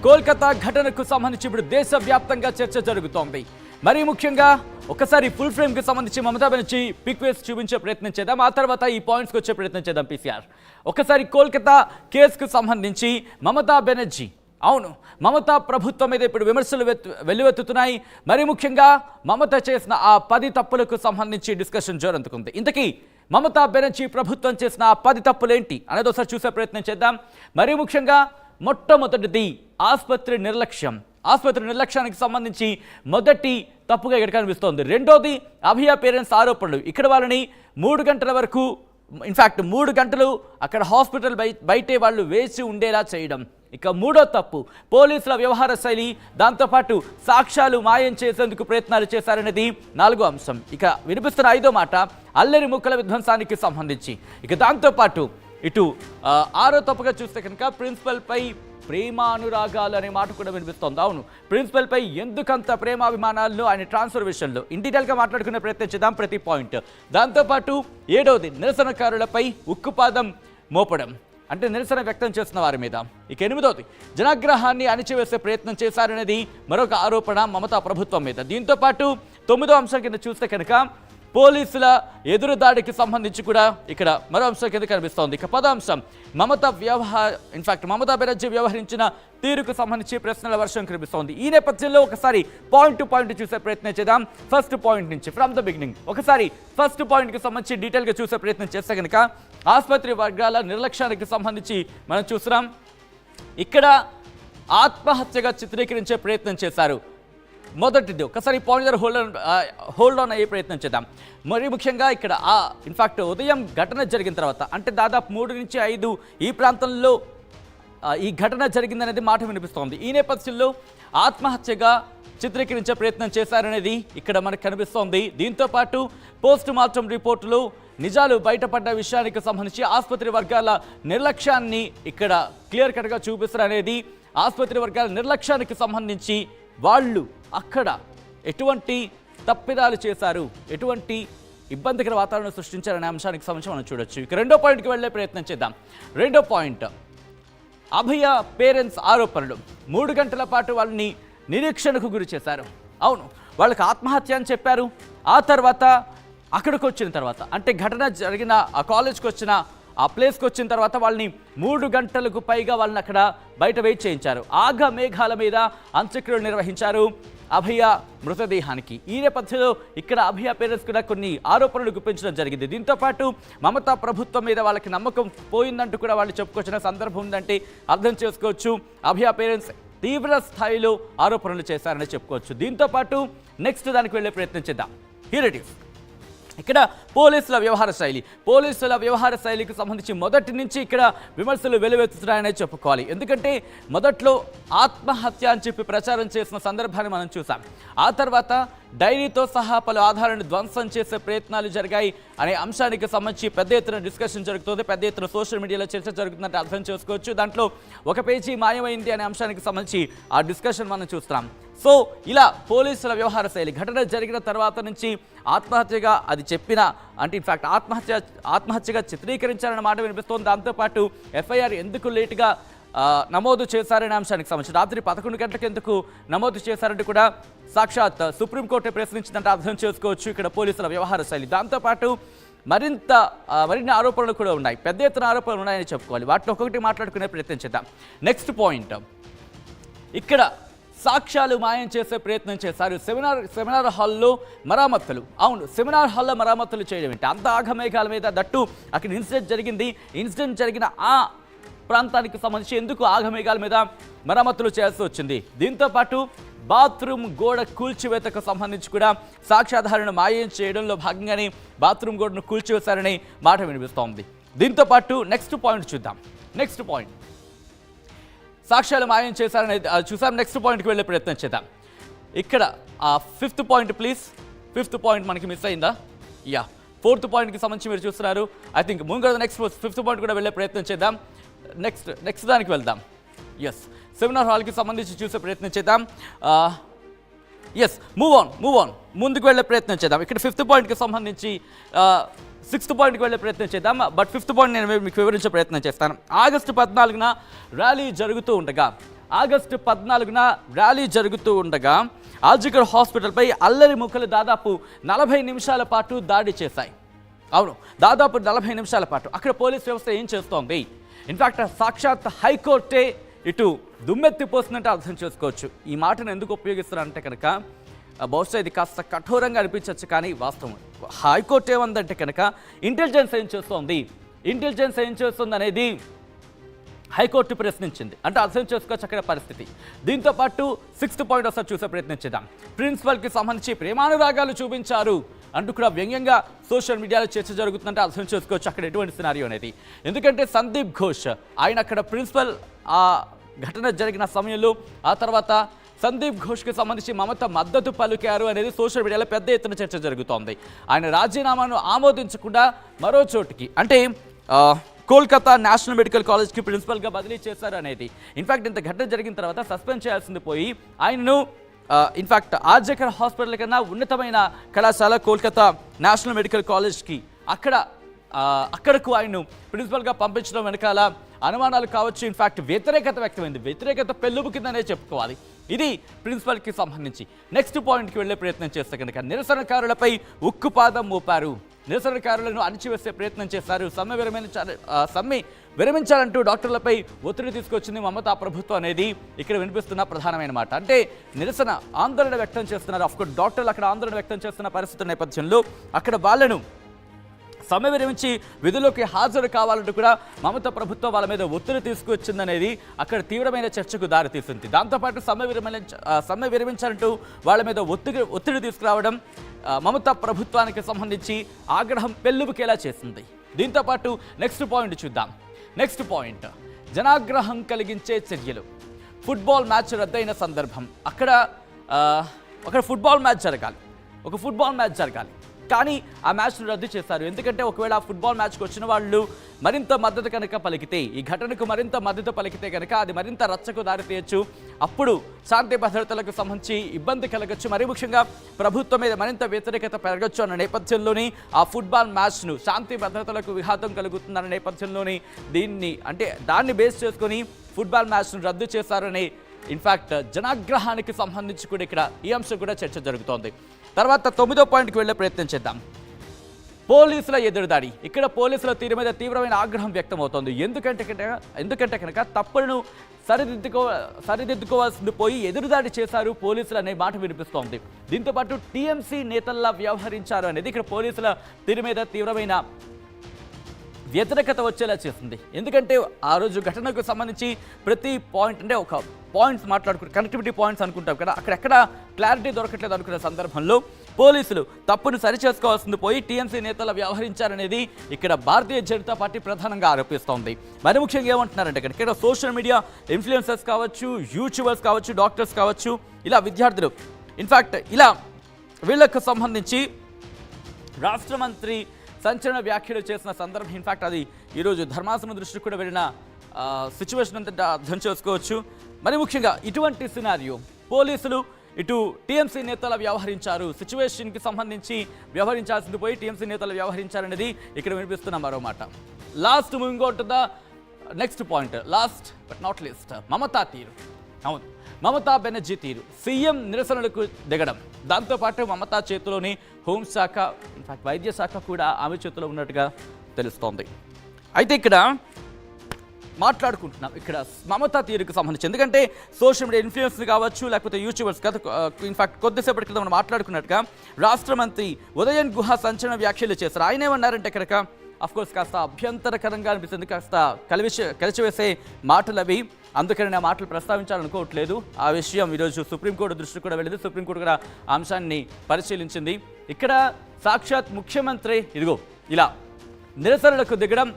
కోల్కతా ఘటనకు సంబంధించి ఇప్పుడు దేశవ్యాప్తంగా చర్చ జరుగుతోంది. మరీ ముఖ్యంగా ఒకసారి ఫుల్ ఫ్రేమ్ కి సంబంధించి మమతా బెనర్జీ పిక్ వేసి చూపించే ప్రయత్నం చేద్దాం. ఆ తర్వాత ఈ పాయింట్స్కి వచ్చే ప్రయత్నం చేద్దాం. పీసీఆర్ ఒకసారి కోల్కతా కేసుకు సంబంధించి మమతా బెనర్జీ, అవును మమతా ప్రభుత్వం మీద ఇప్పుడు విమర్శలు వెల్లువెత్తుతున్నాయి. మరీ ముఖ్యంగా మమత చేసిన ఆ 10 తప్పులకు సంబంధించి డిస్కషన్ జోరందుకుంది. ఇంతకీ మమతా బెనర్జీ ప్రభుత్వం చేసిన ఆ 10 తప్పులేంటి అనేది ఒకసారి చూసే ప్రయత్నం చేద్దాం. మరీ ముఖ్యంగా మొట్టమొదటిది ఆసుపత్రి నిర్లక్ష్యం. ఆసుపత్రి నిర్లక్ష్యానికి సంబంధించి మొదటి తప్పుగా ఇక్కడ కనిపిస్తోంది. రెండోది అభయ పేరెంట్స్ ఆరోపణలు. ఇక్కడ వాళ్ళని 3 గంటల వరకు, ఇన్ఫ్యాక్ట్ 3 గంటలు అక్కడ హాస్పిటల్ బయటే వాళ్ళు వేచి ఉండేలా చేయడం. ఇక మూడో తప్పు పోలీసుల వ్యవహార శైలి, దాంతోపాటు సాక్ష్యాలు మాయం చేసేందుకు ప్రయత్నాలు చేశారనేది 4వ అంశం. ఇక వినిపిస్తున్న 5వ మాట అల్లరి ముక్కల విధ్వంసానికి సంబంధించి. ఇక దాంతోపాటు ఇటు 6వ తప్పుగా చూస్తే కనుక ప్రిన్సిపల్పై ప్రేమానురాగాలు అనే మాట కూడా వినిపిస్తోంది. అవును, ప్రిన్సిపల్పై ఎందుకంత ప్రేమాభిమానాలను ఆయన ట్రాన్స్ఫర్ విషయంలో ఇన్ డీటెయిల్గా మాట్లాడుకునే ప్రయత్నం చేద్దాం ప్రతి పాయింట్. దాంతోపాటు 7వది నిరసనకారులపై ఉక్కుపాదం మోపడం, అంటే నిరసన వ్యక్తం చేస్తున్న వారి మీద. ఇక 8వది జనాగ్రహాన్ని అణిచివేసే ప్రయత్నం చేశారనేది మరొక ఆరోపణ మమతా ప్రభుత్వం మీద. దీంతోపాటు 9వ అంశం కింద చూస్తే కనుక పోలీసుల ఎదురుదాడికి సంబంధించి కూడా ఇక్కడ మరో అంశం కింద కనిపిస్తోంది. ఇక 10వ అంశం మమతా బెనర్జీ వ్యవహరించిన తీరుకు సంబంధించి ప్రశ్నల వర్షం కనిపిస్తోంది. ఈ నేపథ్యంలో ఒకసారి పాయింట్ టు పాయింట్ చూసే ప్రయత్నం చేద్దాం. ఫస్ట్ పాయింట్ నుంచి ఫ్రమ్ ద బిగినింగ్ ఒకసారి ఫస్ట్ పాయింట్కి సంబంధించి డీటెయిల్గా చూసే ప్రయత్నం చేస్తే కనుక ఆసుపత్రి వర్గాల నిర్లక్ష్యానికి సంబంధించి మనం చూస్తున్నాం. ఇక్కడ ఆత్మహత్యగా చిత్రీకరించే ప్రయత్నం చేశారు. మొదటిది ఒకసారి పాయింట్ హోల్డ్ ఆన్ అయ్యే ప్రయత్నం చేద్దాం. మరి ముఖ్యంగా ఇక్కడ ఇన్ఫాక్ట్ ఉదయం ఘటన జరిగిన తర్వాత, అంటే దాదాపు 3 నుంచి 5 ఈ ప్రాంతంలో ఈ ఘటన జరిగిందనేది మాట వినిపిస్తోంది. ఈ నేపథ్యంలో ఆత్మహత్యగా చిత్రీకరించే ప్రయత్నం చేశారనేది ఇక్కడ మనకు కనిపిస్తోంది. దీంతోపాటు పోస్ట్ మార్టం రిపోర్టులో నిజాలు బయటపడ్డ విషయానికి సంబంధించి ఆసుపత్రి వర్గాల నిర్లక్ష్యాన్ని ఇక్కడ క్లియర్ కట్గా చూపిస్తారనేది. ఆసుపత్రి వర్గాల నిర్లక్ష్యానికి సంబంధించి వాళ్ళు అక్కడ ఎటువంటి తప్పిదాలు చేశారు, ఎటువంటి ఇబ్బందికర వాతావరణం సృష్టించారనే అంశానికి సంబంధించి మనం చూడొచ్చు. ఇక 2వ పాయింట్కి వెళ్ళే ప్రయత్నం చేద్దాం. 2వ పాయింట్ అభయ పేరెంట్స్ ఆరోపణలు. 3 గంటల పాటు వాళ్ళని నిరీక్షణకు గురి చేశారు. అవును, వాళ్ళకి ఆత్మహత్య అని చెప్పారు. ఆ తర్వాత అక్కడికి వచ్చిన తర్వాత, అంటే ఘటన జరిగిన ఆ కాలేజ్కి వచ్చిన ఆ ప్లేస్కి వచ్చిన తర్వాత వాళ్ళని 3 గంటలకు పైగా వాళ్ళని అక్కడ బయట వెయిట్ చేయించారు. ఆగ మేఘాల మీద అంత్యక్రియలు నిర్వహించారు అభయ మృతదేహానికి. ఈ నేపథ్యంలో ఇక్కడ అభయ పేరెంట్స్ కూడా కొన్ని ఆరోపణలు గుప్పించడం జరిగింది. దీంతోపాటు మమతా ప్రభుత్వం మీద వాళ్ళకి నమ్మకం పోయిందంటూ కూడా వాళ్ళు చెప్పుకొచ్చిన సందర్భం ఉందంటే అర్థం చేసుకోవచ్చు. అభయ పేరెంట్స్ తీవ్ర స్థాయిలో ఆరోపణలు చేశారని చెప్పుకోవచ్చు. దీంతోపాటు నెక్స్ట్ దానికి వెళ్ళే ప్రయత్నం చేద్దాం. Here it is. ఇక్కడ పోలీసుల వ్యవహార శైలికి సంబంధించి మొదటి నుంచి ఇక్కడ విమర్శలు వెలువెత్తుతున్నాయనే చెప్పుకోవాలి. ఎందుకంటే మొదట్లో ఆత్మహత్య అని చెప్పి ప్రచారం చేసిన సందర్భాన్ని మనం చూసాం. ఆ తర్వాత డైరీతో సహా పలు ఆధారాలను ధ్వంసం చేసే ప్రయత్నాలు జరిగాయి అనే అంశానికి సంబంధించి పెద్ద ఎత్తున డిస్కషన్ జరుగుతుంది. పెద్ద ఎత్తున సోషల్ మీడియాలో చర్చ జరుగుతుందంటే అర్థం చేసుకోవచ్చు. దాంట్లో ఒక పేజీ మాయమైంది అనే అంశానికి సంబంధించి ఆ డిస్కషన్ మనం చూస్తున్నాం. సో ఇలా పోలీసుల వ్యవహార శైలి ఘటన జరిగిన తర్వాత నుంచి ఆత్మహత్యగా అది చెప్పిన, అంటే ఇన్ఫాక్ట్ ఆత్మహత్యగా చిత్రీకరించారన్న మాట వినిపిస్తోంది. దాంతోపాటు ఎఫ్ఐఆర్ ఎందుకు లేటుగా నమోదు చేశారనే అంశానికి సంబంధించి రాత్రి 11 గంటలకు ఎందుకు నమోదు చేశారంటే కూడా సాక్షాత్ సుప్రీంకోర్టు ప్రశ్నించిందంటే అర్థం చేసుకోవచ్చు ఇక్కడ పోలీసుల వ్యవహార శైలి. దాంతోపాటు మరిన్ని ఆరోపణలు కూడా ఉన్నాయి, పెద్ద ఎత్తున ఆరోపణలు ఉన్నాయని చెప్పుకోవాలి. వాటిని ఒక్కొక్కటి మాట్లాడుకునే ప్రయత్నం చేద్దాం. నెక్స్ట్ పాయింట్, ఇక్కడ సాక్ష్యాలు మాయం చేసే ప్రయత్నం చేశారు. సెమినార్ హాల్లో మరామతులు. అవును, సెమినార్ హాల్లో మరామతులు చేయడం ఏంటి? అంత ఆఘమేఘాల మీద, దట్టు అక్కడ ఇన్సిడెంట్ జరిగిన ఆ ప్రాంతానికి సంబంధించి ఎందుకు ఆఘమేఘాల మీద మరమ్మతులు చేయాల్సి వచ్చింది? దీంతోపాటు బాత్రూమ్ గోడ కూల్చివేతకు సంబంధించి కూడా సాక్ష్యాధారాలను మాయం చేయడంలో భాగంగానే బాత్రూమ్ గోడను కూల్చివేశారని మాట వినిపిస్తోంది. దీంతోపాటు నెక్స్ట్ పాయింట్ చూద్దాం. నెక్స్ట్ పాయింట్ సాక్ష్యాలు మాయం చేశారని చూసాం. నెక్స్ట్ పాయింట్కి వెళ్ళే ప్రయత్నం చేద్దాం. ఇక్కడ 5th point please. 5th point మనకి మిస్ అయిందా? 4th పాయింట్కి సంబంధించి మీరు చూస్తున్నారు. ఐ థింక్ ముందు నెక్స్ట్ 5th పాయింట్ కూడా వెళ్ళే ప్రయత్నం చేద్దాం. నెక్స్ట్ దానికి వెళ్దాం. సెమినార్ హాల్కి సంబంధించి చూసే ప్రయత్నం చేద్దాం. మూవ్ ఆన్ ముందుకు వెళ్ళే ప్రయత్నం చేద్దాం. ఇక్కడ 5th పాయింట్కి సంబంధించి 6th పాయింట్కి వెళ్ళే ప్రయత్నం చేద్దాం. బట్ 5th పాయింట్ నేను మీకు వివరించే ప్రయత్నం చేస్తాను. ఆగస్టు 14న ర్యాలీ జరుగుతూ ఉండగా ఆగస్టు 14న ర్యాలీ జరుగుతూ ఉండగా ఆర్జికర్ హాస్పిటల్పై అల్లరి ముక్కలు దాదాపు 40 నిమిషాల పాటు దాడి చేశాయి. అవును, దాదాపు 40 నిమిషాల పాటు అక్కడ పోలీస్ వ్యవస్థ ఏం చేస్తోంది? ఇన్ఫాక్ట్ సాక్షాత్ హైకోర్టే ఇటు దుమ్మెత్తిపోతుందంటే అర్థం చేసుకోవచ్చు. ఈ మాటను ఎందుకు ఉపయోగిస్తున్నారంటే కనుక బహుశా ఇది కాస్త కఠోరంగా అనిపించవచ్చు, కానీ వాస్తవం. హైకోర్టు ఏమందంటే కనుక ఇంటెలిజెన్స్ ఏం చేస్తుంది అనేది హైకోర్టు ప్రశ్నించింది. అంటే అర్థం చేసుకోవచ్చు అక్కడ పరిస్థితి. దీంతో పాటు 6th పాయింట్ ఒకసారి చూసే ప్రయత్నించేద్దాం. ప్రిన్సిపల్కి సంబంధించి ప్రేమానురాగాలు చూపించారు అంటూ కూడా వ్యంగ్యంగా సోషల్ మీడియాలో చర్చ జరుగుతుందంటే అర్థం చేసుకోవచ్చు అక్కడ ఎటువంటి సినారియో అనేది. ఎందుకంటే సందీప్ ఘోష్ ఆయన అక్కడ ప్రిన్సిపల్ ఆ ఘటన జరిగిన సమయంలో ఆ తర్వాత సందీప్ ఘోష్కి సంబంధించి మమత మద్దతు పలికారు అనేది సోషల్ మీడియాలో పెద్ద ఎత్తున చర్చ జరుగుతోంది. ఆయన రాజీనామాను ఆమోదించకుండా మరో చోటికి అంటే కోల్కతా నేషనల్ మెడికల్ కాలేజ్కి ప్రిన్సిపల్గా బదిలీ చేశారు అనేది. ఇన్ఫాక్ట్ ఇంత ఘటన జరిగిన తర్వాత సస్పెండ్ చేయాల్సింది పోయి ఆయనను ఇన్ఫాక్ట్ ఆర్జికర్ హాస్పిటల్ కన్నా ఉన్నతమైన కళాశాల కోల్కతా నేషనల్ మెడికల్ కాలేజ్కి అక్కడకు ఆయన్ను ప్రిన్సిపల్గా పంపించడం వెనకాల అనుమానాలు కావచ్చు. ఇన్ఫాక్ట్ వ్యతిరేకత వ్యక్తమైంది. వ్యతిరేకత పెళ్ళుబు కిందనే చెప్పుకోవాలి. ఇది ప్రిన్సిపల్కి సంబంధించి. నెక్స్ట్ పాయింట్కి వెళ్ళే ప్రయత్నం చేస్తే కనుక నిరసనకారులపై ఉక్కుపాదం మోపారు. నిరసనకారులను అణిచివేసే ప్రయత్నం చేశారు. సమ్మె విరమించాలంటూ డాక్టర్లపై ఒత్తిడి తీసుకొచ్చింది మమతా ప్రభుత్వం అనేది ఇక్కడ వినిపిస్తున్న ప్రధానమైన మాట. అంటే నిరసన ఆందోళన వ్యక్తం చేస్తున్నారు. అఫ్కోర్స్ డాక్టర్లు అక్కడ ఆందోళన వ్యక్తం చేస్తున్న పరిస్థితుల నేపథ్యంలో అక్కడ వాళ్ళను సమ్మె విరమించి విధుల్లోకి హాజరు కావాలంటూ కూడా మమతా ప్రభుత్వం వాళ్ళ మీద ఒత్తిడి తీసుకొచ్చిందనేది అక్కడ తీవ్రమైన చర్చకు దారితీసింది. దాంతోపాటు సమ్మె విరమించాలంటూ వాళ్ళ మీద ఒత్తిడి తీసుకురావడం మమతా ప్రభుత్వానికి సంబంధించి ఆగ్రహం పెళ్ళుబుకేలా చేసింది. దీంతోపాటు నెక్స్ట్ పాయింట్ చూద్దాం. నెక్స్ట్ పాయింట్ జనాగ్రహం కలిగించే చర్యలు. ఫుట్బాల్ మ్యాచ్ రద్దయిన సందర్భం. అక్కడ ఫుట్బాల్ మ్యాచ్ జరగాలి కానీ ఆ మ్యాచ్ను రద్దు చేశారు. ఎందుకంటే ఒకవేళ ఆ ఫుట్బాల్ మ్యాచ్కి వచ్చిన వాళ్ళు మరింత మద్దతు కనుక పలికితే, ఈ ఘటనకు మరింత మద్దతు పలికితే కనుక అది మరింత రచ్చకు దారితీయచ్చు. అప్పుడు శాంతి భద్రతలకు సంబంధించి ఇబ్బంది కలగచ్చు. మరి ముఖ్యంగా ప్రభుత్వం మీద మరింత వ్యతిరేకత పెరగచ్చు అన్న నేపథ్యంలోని ఆ ఫుట్బాల్ మ్యాచ్ను శాంతి భద్రతలకు విఘాతం కలుగుతుందన్న నేపథ్యంలోని దాన్ని బేస్ చేసుకొని ఫుట్బాల్ మ్యాచ్ను రద్దు చేశారని ఇన్ఫాక్ట్ జనాగ్రహానికి సంబంధించి కూడా ఇక్కడ ఈ అంశం కూడా చర్చ జరుగుతోంది. తర్వాత 9వ పాయింట్కి వెళ్ళే ప్రయత్నం చేద్దాం. పోలీసుల ఎదురుదాడి. ఇక్కడ పోలీసుల తీరు మీద తీవ్రమైన ఆగ్రహం వ్యక్తమవుతోంది. ఎందుకంటే కనుక తప్పులను సరిదిద్దుకోవాల్సింది పోయి ఎదురుదాడి చేశారు పోలీసులు అనే మాట వినిపిస్తోంది. దీంతోపాటు టీఎంసీ నేతల్లా వ్యవహరించారు అనేది ఇక్కడ పోలీసుల తీరు మీద తీవ్రమైన వ్యతిరేకత వచ్చేలా చేస్తుంది. ఎందుకంటే ఆ రోజు ఘటనకు సంబంధించి ప్రతి పాయింట్ అంటే ఒక పాయింట్స్ మాట్లాడుకుంటే కనెక్టివిటీ పాయింట్స్ అనుకుంటాం కదా, అక్కడెక్కడ క్లారిటీ దొరకట్లేదు అనుకునే సందర్భంలో పోలీసులు తప్పును సరిచేసుకోవాల్సింది పోయి టీఎంసీ నేతలు వ్యవహరించారనేది ఇక్కడ భారతీయ జనతా పార్టీ ప్రధానంగా ఆరోపిస్తోంది. మరి ముఖ్యంగా ఏమంటున్నారంటే ఇక్కడ సోషల్ మీడియా ఇన్ఫ్లుయెన్సర్స్ కావచ్చు, యూట్యూబర్స్ కావచ్చు, డాక్టర్స్ కావచ్చు, ఇలా విద్యార్థులు ఇన్ఫాక్ట్ ఇలా వీళ్ళకు సంబంధించి రాష్ట్ర మంత్రి సంచలన వ్యాఖ్యలు చేసిన సందర్భం. ఇన్ఫాక్ట్ అది ఈరోజు ధర్మాసనం దృష్టికి కూడా వెళ్ళిన సిచ్యువేషన్ అంతా అర్థం చేసుకోవచ్చు. మరి ముఖ్యంగా ఇటువంటి సినారియో పోలీసులు ఇటు టీఎంసీ నేతలు వ్యవహరించారు, సిచ్యువేషన్కి సంబంధించి వ్యవహరించాల్సింది పోయి టీఎంసీ నేతలు వ్యవహరించారనేది ఇక్కడ వినిపిస్తున్న మరో మాట. Last moving out to the next point, last but not least, Mamata తీరు. అవును, మమతా బెనర్జీ తీరు. సీఎం నిరసనలకు దిగడం, దాంతోపాటు మమతా చేతిలోని హోంశాఖ ఇన్ఫాక్ట్ వైద్య శాఖ కూడా ఆమె చేతిలో ఉన్నట్టుగా తెలుస్తోంది. అయితే ఇక్కడ మాట్లాడుకుంటున్నాం ఇక్కడ మమతా తీరుకు సంబంధించి. ఎందుకంటే సోషల్ మీడియా ఇన్ఫ్లుయెన్స్ కావచ్చు, లేకపోతే యూట్యూబర్స్ ఇన్ఫాక్ట్ కొద్దిసేపటి క్రితం మనం మాట్లాడుకున్నట్టుగా రాష్ట్ర మంత్రి ఉదయన్ గుహ సంచలన వ్యాఖ్యలు చేశారు. ఆయన ఏమన్నారంటే కనుక అఫ్కోర్స్ కాస్త అభ్యంతరకరంగా అనిపిస్తుంది, కాస్త కలిసివేసే మాటలు అవి. అందుకని ఆ మాటలు ప్రస్తావించాలనుకోవట్లేదు. ఆ విషయం ఈరోజు సుప్రీంకోర్టు దృష్టికి కూడా వెళ్ళింది. సుప్రీంకోర్టు కూడా ఆ అంశాన్ని పరిశీలించింది. ఇక్కడ సాక్షాత్ ముఖ్యమంత్రి ఇదిగో ఇలా నిరసనలకు దిగడం,